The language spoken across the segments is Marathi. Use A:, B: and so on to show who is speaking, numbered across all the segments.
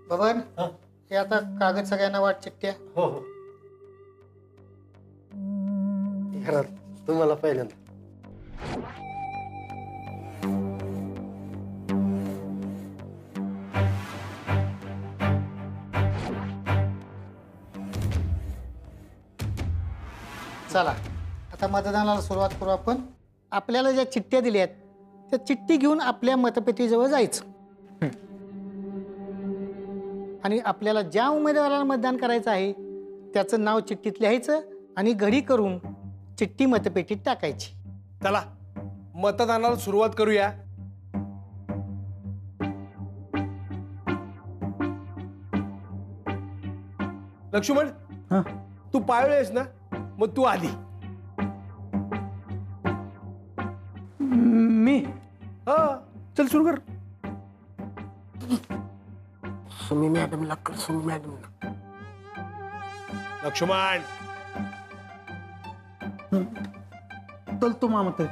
A: बबन हे आता कागद सगळ्यांना वाट चिठ्ठ्या.
B: हो हो तुम्हाला पहिल्यांदा.
A: चला आता मतदानाला सुरुवात करू आपण. आपल्याला ज्या चिठ्ठ्या दिल्या आहेत त्या चिठ्ठी घेऊन आपल्या मतपेटीजवळ जायचं आणि आपल्याला ज्या उमेदवाराला मतदान करायचं आहे त्याचं नाव चिठ्ठीत लिहायचं आणि घडी करून चिठ्ठी मतपेटीत टाकायची.
C: चला मतदानाला सुरुवात करूया. लक्ष्मण तू पाळलेस ना, मग तू आधी.
B: मी
C: हा चल सुरू कर.
B: सुमी मॅडमला कर. सुमी मॅडमला.
C: लक्ष्मण
B: चलतो मामा ते.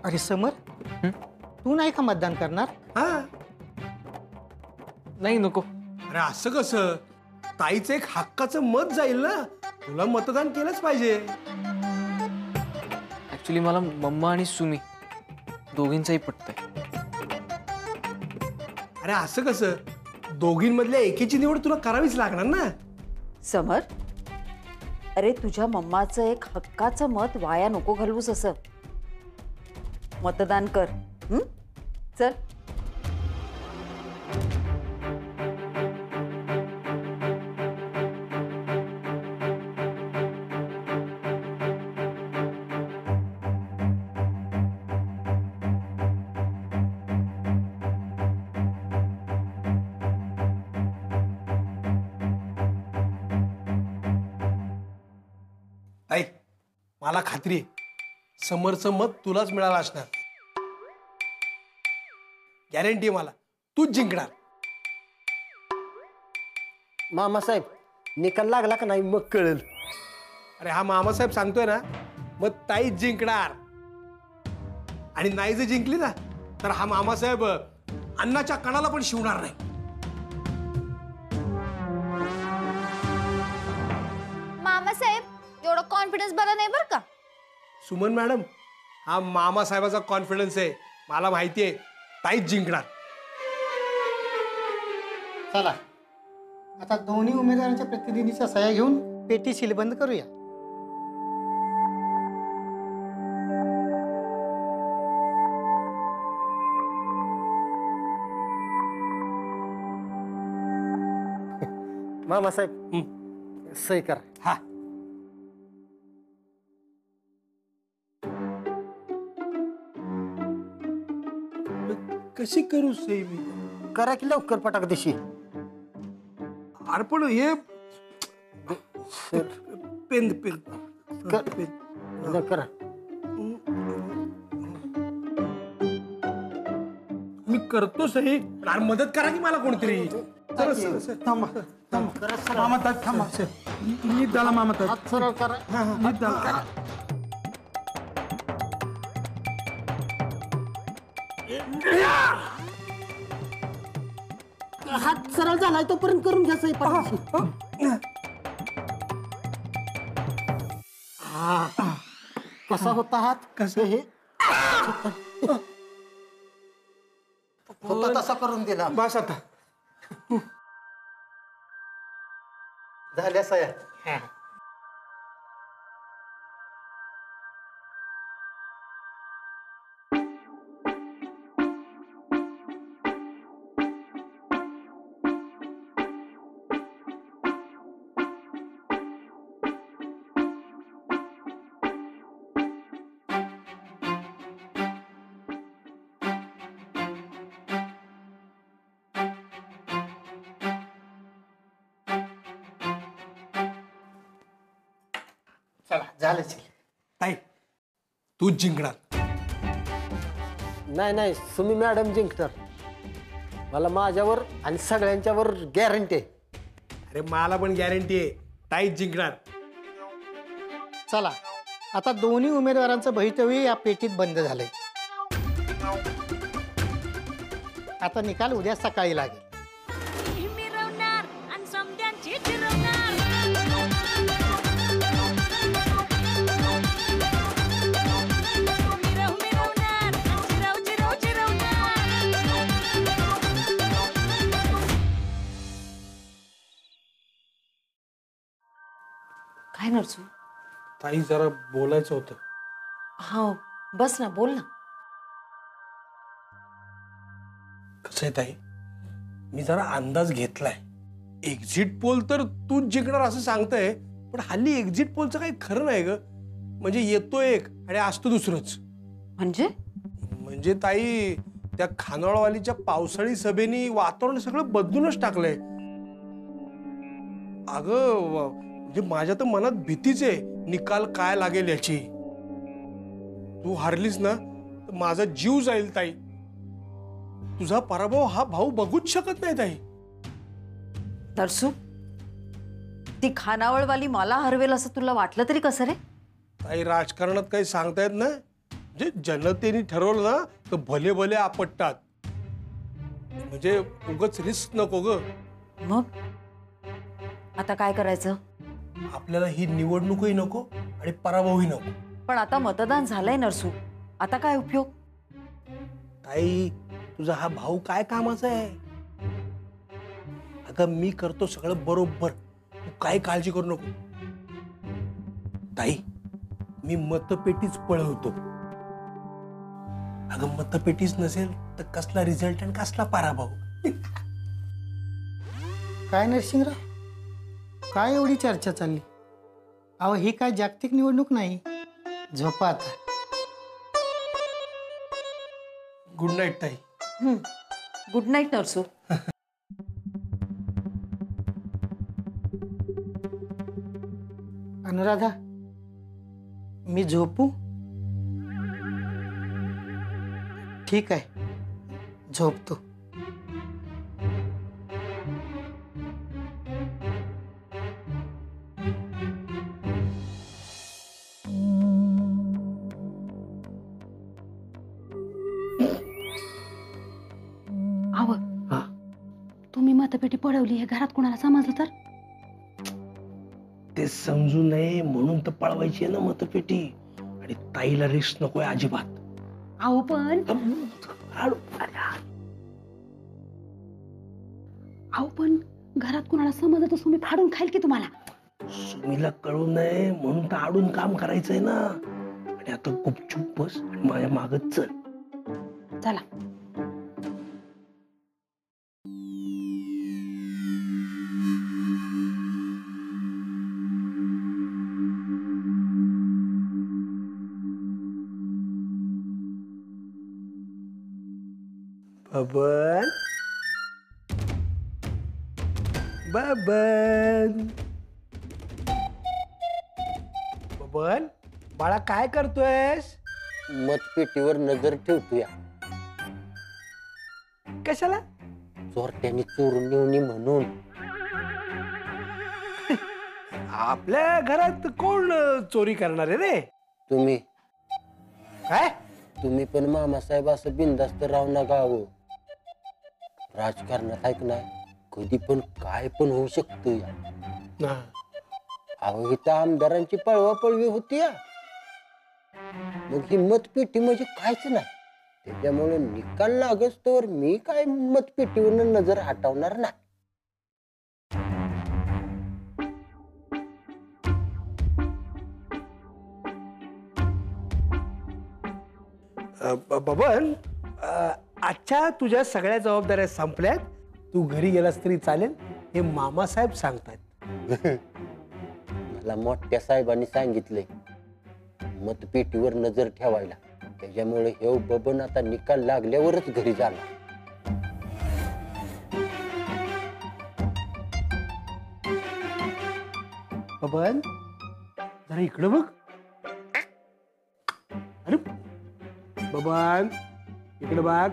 A: अरे समर तू नाही का मतदान करणार?
C: हा
D: नाही नको.
C: अरे असं कसं, ताईचं एक हक्काचं मत जाईल ना, तुला मतदान केलंच पाहिजे.
D: ऍक्च्युली मला मम्मा आणि सुमी दोघींचंही पटतंय.
C: अरे असं कसं, दोघींमधल्या एकेची निवड तुला करावीच लागणार ना.
E: समर, अरे तुझ्या मम्माचं एक हक्काचं मत वाया नको घालवूस. असं मतदान कर. चल.
C: ताई मला खात्री आहे समरचं मत तुलाच मिळालं असणार. गॅरंटी मला तूच जिंकणार.
B: मामासाहेब निकाल लागला का नाही मग कळेल.
C: अरे हा मामासाहेब सांगतोय ना, मग ताईच जिंकणार. आणि नाही जर जिंकली ना तर हा मामासाहेब अन्नाच्या कणाला पण शिवणार नाही.
F: मामासाहेब एवढं कॉन्फिडन्स बरं नाही बरं का.
C: सुमन मॅडम, हा मामासाहेबाचा कॉन्फिडन्स आहे. मला माहिती आहे ताईच जिंकणार.
A: चला आता दोन्ही उमेदवारांच्या प्रतिनिधीच्या सह्या घेऊन पेटी सीलबंद करूया.
B: मामासाहेब सही करा.
C: हा कशी करू सही मी?
B: करा की लवकर पटाक दिशी.
C: अरे पण हे पेन पेन
B: करा.
C: मी करतो सही. अरे मदत करा की मला कोणतरी.
B: मामा थांबा. नीट झाला मामा.
A: हात सरळ करा.
B: नीट झाला. हात सरळ झालाय तोपर्यंत करून घ्या सही पटाक. कसा होता हात?
C: कसं
B: हे होता तसा करून दिला.
C: बस आता
B: झाल्या सह्या.
A: चला झालं
C: ताई तूच जिंकणार.
B: नाही नाही सुमी मॅडम जिंकणार. मला माझ्यावर आणि सगळ्यांच्यावर गॅरंटी आहे.
C: अरे मला पण गॅरंटी आहे ताईच जिंकणार.
A: चला आता दोन्ही उमेदवारांचं भवितव्य या पेटीत बंद झालंय. आता निकाल उद्या सकाळी लागेल.
G: मिरवणार आणि समद्यांची फिरवणार. मिरव मिरवणार आणि चिरव चिरव चिरवणार.
E: काय नरसू?
C: ताई जरा बोलायचं होतं.
E: हा बस ना, बोल ना.
C: कसं आहे ताई, मी जरा अंदाज घेतलाय. एक्झिट पोल तर तूच जिंकणार असं सांगतंय, पण हल्ली एक्झिट पोलचं काही खरं नाही ग. म्हणजे येतो एक आणि असतो दुसरंच.
E: म्हणजे
C: ताई त्या खानावळवालीच्या पावसाळी सभेनी वातावरण सगळं बदलूनच टाकलंय. अगं म्हणजे माझ्या तर मनात भीतीच आहे निकाल काय लागेल याची. तू हारलीस ना तर माझा जीव जाईल ताई. तुझा पराभव हा भाऊ बघूच शकत नाही ताई.
E: नरसू, ती खानावळवाली मला हरवेल असं तुला वाटलं तरी कसं रे?
C: ताई राजकारणात काही सांगता येत नाही. म्हणजे जनतेने ठरवलं ना तर भले भले आपटतात. म्हणजे उगाच रिस्क नको ग.
E: मग आता काय करायचं?
C: आपल्याला ही निवडणूकही नको आणि पराभवही नको.
E: पण आता मतदान झालंय नरसू, आता काय उपयोग?
C: ताई तुझा हा भाऊ काय कामाचा आहे? अगं मी करतो सगळं बरोबर, तू काय काळजी करू नको. ताई मी मतपेटीच पळवतो. अगं मतपेटीच नसेल तर कसला रिझल्ट आणि कसला पराभव.
A: काय नरसिंगराव, काय एवढी चर्चा चालली? अहो ही काय जागतिक निवडणूक नाही. झोपा आता.
C: गुड नाईट ताई.
E: Good night Narsu.
A: अनुराधा, मी झोपू? ठीक आहे, झोपतो.
G: आव तुम्ही मतपेटी पळवली हे घरात कोणाला समजलं तर?
C: ते समजू नये म्हणून तर पळवायची आहे ना मतपेटी. आणि ताईला रिस्क नकोय अजिबात.
G: आहो पण घरात कोणाला समजलं तर तुम्ही फाडून खाईल की तुम्हाला.
C: सुमीला कळू नये म्हणून तर आडून काम करायचंय ना. आणि आता गुपचूप बस आणि माझ्या मागच चल.
G: चला.
C: बबन बबन बबन बाळा काय करतोयस?
B: मतपेटीवर नजर ठेवतोय.
C: कशाला?
B: चोरट्यांनी चोरून नेऊन म्हणून.
C: आपल्या घरात कोण चोरी करणार आहे रे?
B: तुम्ही
C: काय?
B: तुम्ही पण मामासाहेब असं बिनधास्त राहू नका. हो राजकारणात ऐक ना, कधी पण काय पण होऊ शकतो.
C: ना.
B: अहो इथं आमदारांची पळवापळवी होती. मग ही मतपेटी म्हणजे कायच नाही. त्याच्यामुळे निकाल लागस तर मी काय मतपेटीवर नजर हटवणार नाही.
C: बबन आजच्या तुझ्या सगळ्या जबाबदाऱ्या संपल्यात. तू घरी गेलास तरी चालेल, हे मामासाहेब सांगतायत.
B: मला मोठ्या साहेबांनी सांगितलंय मतपेटीवर नजर ठेवायला. त्याच्यामुळे हे बबन आता निकाल लागल्यावरच घरी जाणार.
C: बबन जरा इकडं बघ. अरे बबन इकडे बघ.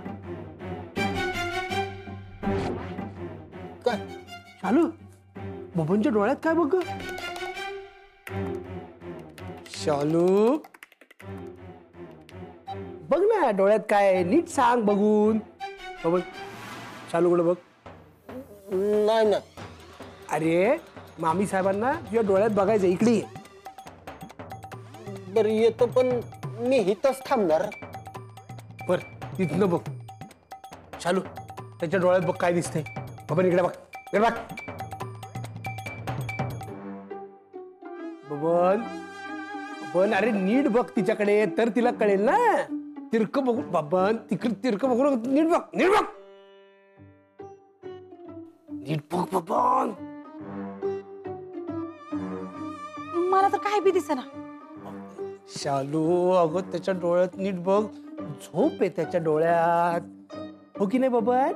B: काय
C: शालू बबनच्या डोळ्यात काय बघ ग? शालू बघ ना डोळ्यात काय नीट सांग बघून. बबन शालूकडे बघ.
B: नाही ना.
C: अरे मामी साहेबांना तुझ्या डोळ्यात बघायचं. इकडे ये.
B: बरं येतो पण मी इथंच थांबणार.
C: बर तिथनं बघ. शालू त्याच्या डोळ्यात बघ काय दिसतंय. बबन इकडे बघ. इकडे बघ. बबन बबन अरे नीट बघ तिच्याकडे तर तिला कळेल ना. तिरक बघू बबन. तिकडे तिरक बघू नको. नीट बघ. नीट बघ. नीट बघ बबन.
G: मला तर काय बी दिसेना.
C: शालू अगं त्याच्या डोळ्यात नीट बघ. झोप आहे त्याच्या डोळ्यात. हो की नाही बबन?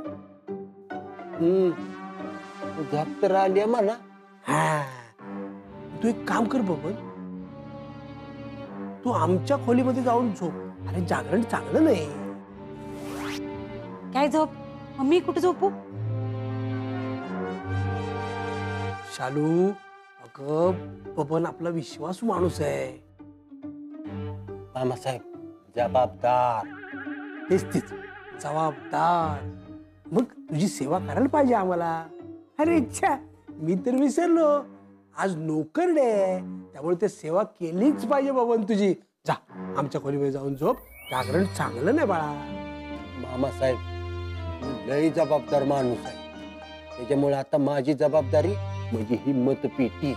B: झोप तर आली म्हणा.
C: हा तू एक काम कर बबन. तू आमच्या खोलीमध्ये जाऊन झोप. अरे जागरण चांगलं नाही.
G: काय झोप? मग मी कुठे झोपू?
C: शालू अगं बबन आपला विश्वासू माणूस आहे.
B: मामासाहेब जबाबदार.
C: तेच जबाबदार. मग तुझी सेवा करायला पाहिजे आम्हाला. अरे इच्छा मी तर विसरलो. आज नोकर डे आहे त्यामुळे ते सेवा केलीच पाहिजे बबन तुझी. जा आमच्या खोलीमध्ये जाऊन झोप. जागरण चांगलं नाही बाळा.
B: मामासाहेब मी लय जबाबदार माणूस आहे. त्याच्यामुळे आता माझी जबाबदारी म्हणजे ही मतपेटी.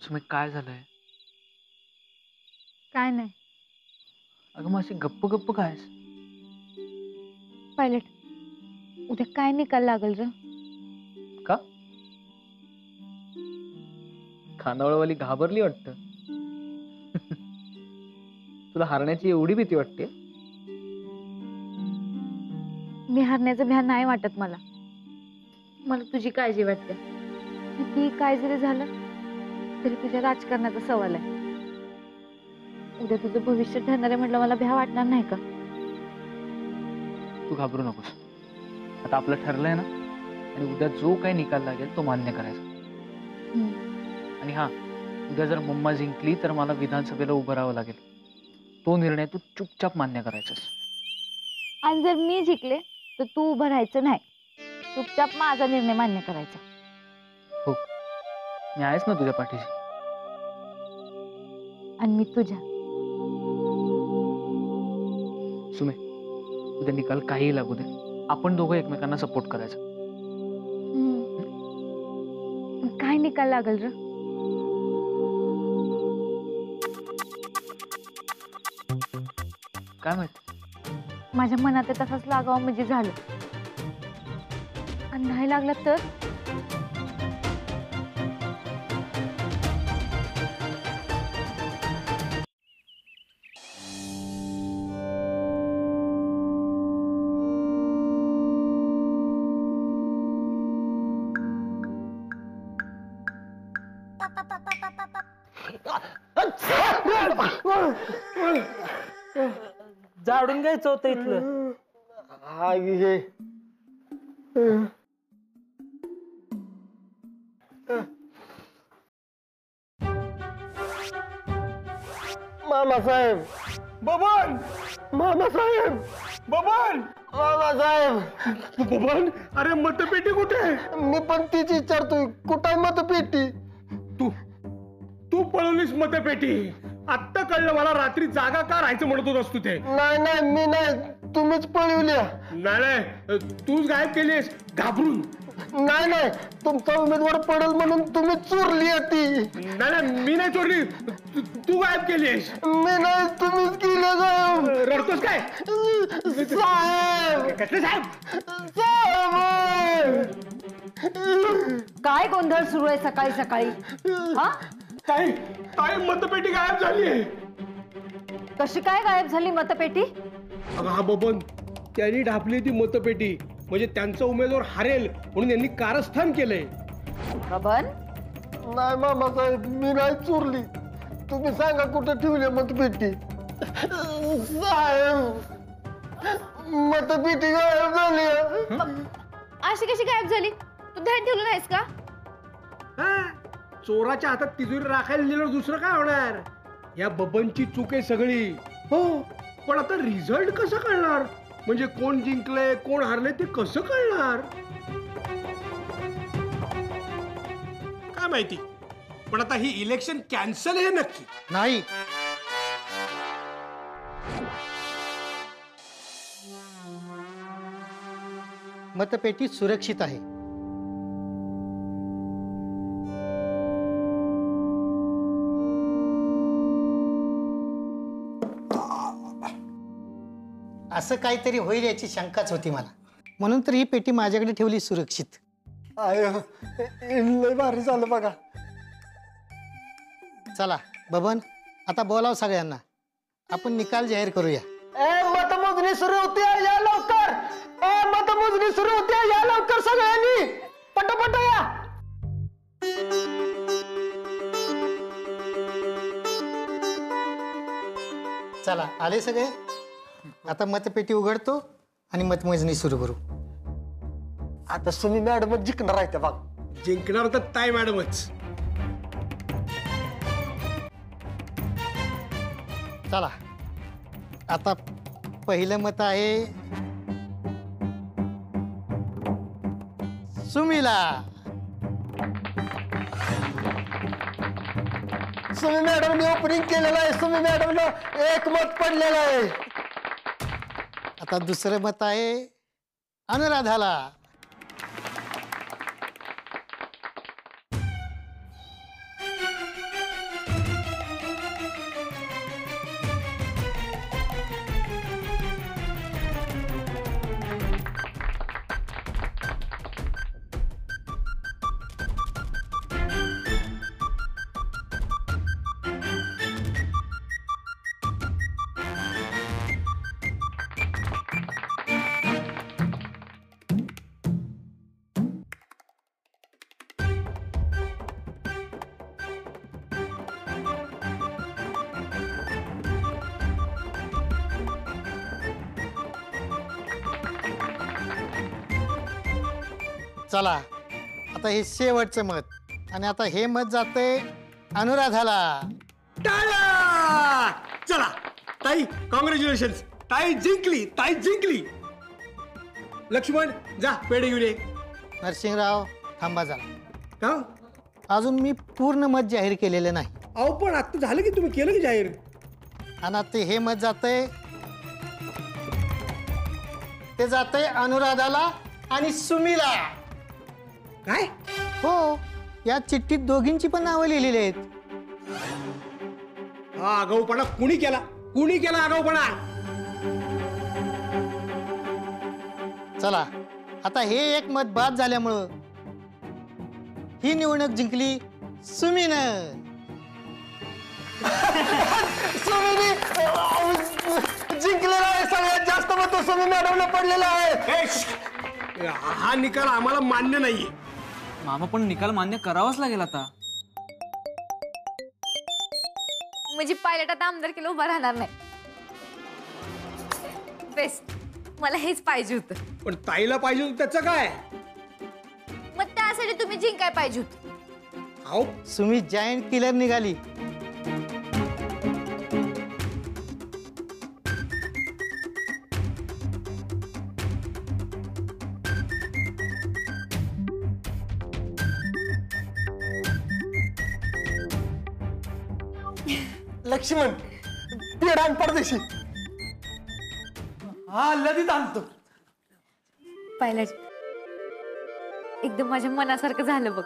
D: सुमित काय झालंय?
F: काय नाही.
D: अगं मग अशी गप्प गप्प काय?
F: पायलट उद्या काय निकाल लागल र?
D: का? खानावळवाली घाबरली वाटतं. तुला हारण्याची एवढी भीती वाटते?
F: मी हरण्याचं भ्या नाही वाटत मला. मला तुझी काळजी वाटते. किती काय जरी झालं तरी तुझ्या राजकारणाचा सवाल आहे. उद्या तुझं भविष्य ठरणार आहे म्हटलं मला भ्या वाटणार नाही का?
D: तू घाबरू नकोस. आता आपलं ठरलंय ना. आणि उद्या जो काही निकाल लागेल तो मान्य करायचा. आणि हा उद्या जर मम्मा जिंकली तर मला विधानसभेला उभं राहावं लागेल. तो निर्णय तू चुपचाप मान्य करायचास.
F: आणि जर मी जिंकले तर तू उभं राहायचं नाही. चुपचाप माझा निर्णय मान्य करायचा.
D: हो मी आहेच ना तुझ्या पाठीशी.
F: आणि मी तुझ्या.
D: सुमे उद्या निकाल काही लागू दे आपण दोघं एकमेकांना सपोर्ट करायचा.
F: काय निकाल लागल र?
D: काय माहित?
F: माझ्या मनात तसाच लागावं म्हणजे झालं. आणि नाही लागला तर?
H: जाडून घ्यायचं होतं इथलं.
B: हा घे. मामासाहेब
C: बबन
B: मामासाहेब
C: बबन
B: बाबासाहेब
C: बबन, अरे मतपेटी कुठे आहे?
B: मी पण तीच विचारतोय, कुठं आहे मतपेटी?
C: तू तू पळवलीस मतपेटी. आत्ता कळलं मला, रात्री जागा का राहायचं म्हणत होतास तू ते.
B: नाही नाही, मी नाही, तुम्हीच पळवल्या.
C: नाही, तूच गायब केलीस घाबरून.
B: नाही नाही, तुमचा उमेदवार पडेल म्हणून तुम्ही चोरली ती.
C: नाही, मी नाही चोरली, तू गायब केलीस.
B: मी नाही, तुम्हीच केलं साहेब.
C: रडतोस काय?
B: साहेब
C: कसले साहेब?
B: साहेब
E: काय गोंधळ सुरू आहे सकाळी सकाळी? हा,
C: ताई ताई, मतपेटी गायब झाली.
E: कशी काय गायब झाली मतपेटी?
C: अगं हा बबन, त्यांनी ढापली ती मतपेटी, म्हणजे त्यांचा उमेदवार हरेल म्हणून यांनी कारस्थान केलंय.
E: बबन,
B: नाही मामासाहेब, मी नाही चोरली. तुम्ही सांगा कुठं ठेवली मतपेटी. साहेब मतपेटी गायब झाली.
F: अशी कशी गायब झाली? तू ध्यान ठेवलं नाहीस का?
C: हा, चोराच्या हातात तिजोरी राखायला दिलं, दुसरं काय होणार? या बबनची चूक आहे सगळी. हो, पण आता रिझल्ट कसं कळणार? म्हणजे कोण जिंकलंय कोण हारलंय ते कसं कळणार? काय माहिती. पण आता ही इलेक्शन कॅन्सल आहे नक्की.
A: नाही, मतपेटी सुरक्षित आहे. असं काहीतरी होईल याची शंकाच होती मला, म्हणून तर ही पेटी माझ्याकडे ठेवली सुरक्षित.
B: आय लय भारी झालं बघा.
A: चला बबन, आता बोलाव सगळ्यांना, आपण निकाल जाहीर करूया.
B: मतमोजणी सुरू होती, या लवकर. मतमोजणी सुरू होती, या लवकर सगळ्यांनी, पटापट या.
A: चला आले सगळे, आता मतपेटी उघडतो आणि मतमोजणी सुरू करू.
B: आता सुमी मॅडम जिंकणार आहे त्या बघ.
C: जिंकणार तर ताई मॅडमच.
A: चला, आता पहिलं मत आहे सुमीला.
B: सुमी मॅडमने ओपनिंग केलेलं आहे. सुमी मॅडमला 1 मत पडलेलं आहे.
A: आता दुसरं मत आहे अनुराधाला. चला, आता हे शेवटचं मत, आणि आता हे मत जाते अनुराधाला.
C: टाळ्या! चला ताई, कॉंग्रॅच्युलेशन. ताई जिंकली, ताई जिंकली. लक्ष्मण जा पेढे घेऊन ये.
A: नरसिंहराव थांबा जरा,
C: का?
A: अजून मी पूर्ण मत जाहीर केलेलं नाही.
C: अहो पण आता झालं की, तुम्ही केलं की जाहीर.
A: आणि आता हे मत जातंय, ते जातंय अनुराधाला आणि सुमीला.
C: काय?
A: हो, या चिठ्ठीत दोघींची पण नावं लिहिलेली आहेत.
C: हा आगाऊपणा कुणी केला? कुणी केला आगाऊपणा?
A: चला, आता हे एक मत बाद झाल्यामुळं ही निवडणूक जिंकली सुमीनं.
B: सुमीने जिंकलेला आहे. सगळ्यात जास्त मत सुमी मॅडमला पडलेलं आहे.
C: हा निकाल आम्हाला मान्य नाहीये.
D: मामा, पण निकाल मान्य करावाच लागेल आता.
F: म्हणजे पायलट आता आमदार केलं उभा राहणार नाही. बेस्ट, मला हेच पाहिजे होतं.
C: पण ताईला पाहिजे होतं त्याचं काय?
F: मग त्यासाठी तुम्ही जिंकाय पाहिजे होतं.
C: अहो
A: सुमी जायंट किलर निघाली.
C: लक्ष्मण पेड आण परदेशी. हा लगेच आणतो.
F: पायलट एकदम माझ्या मनासारखं झालं बघ.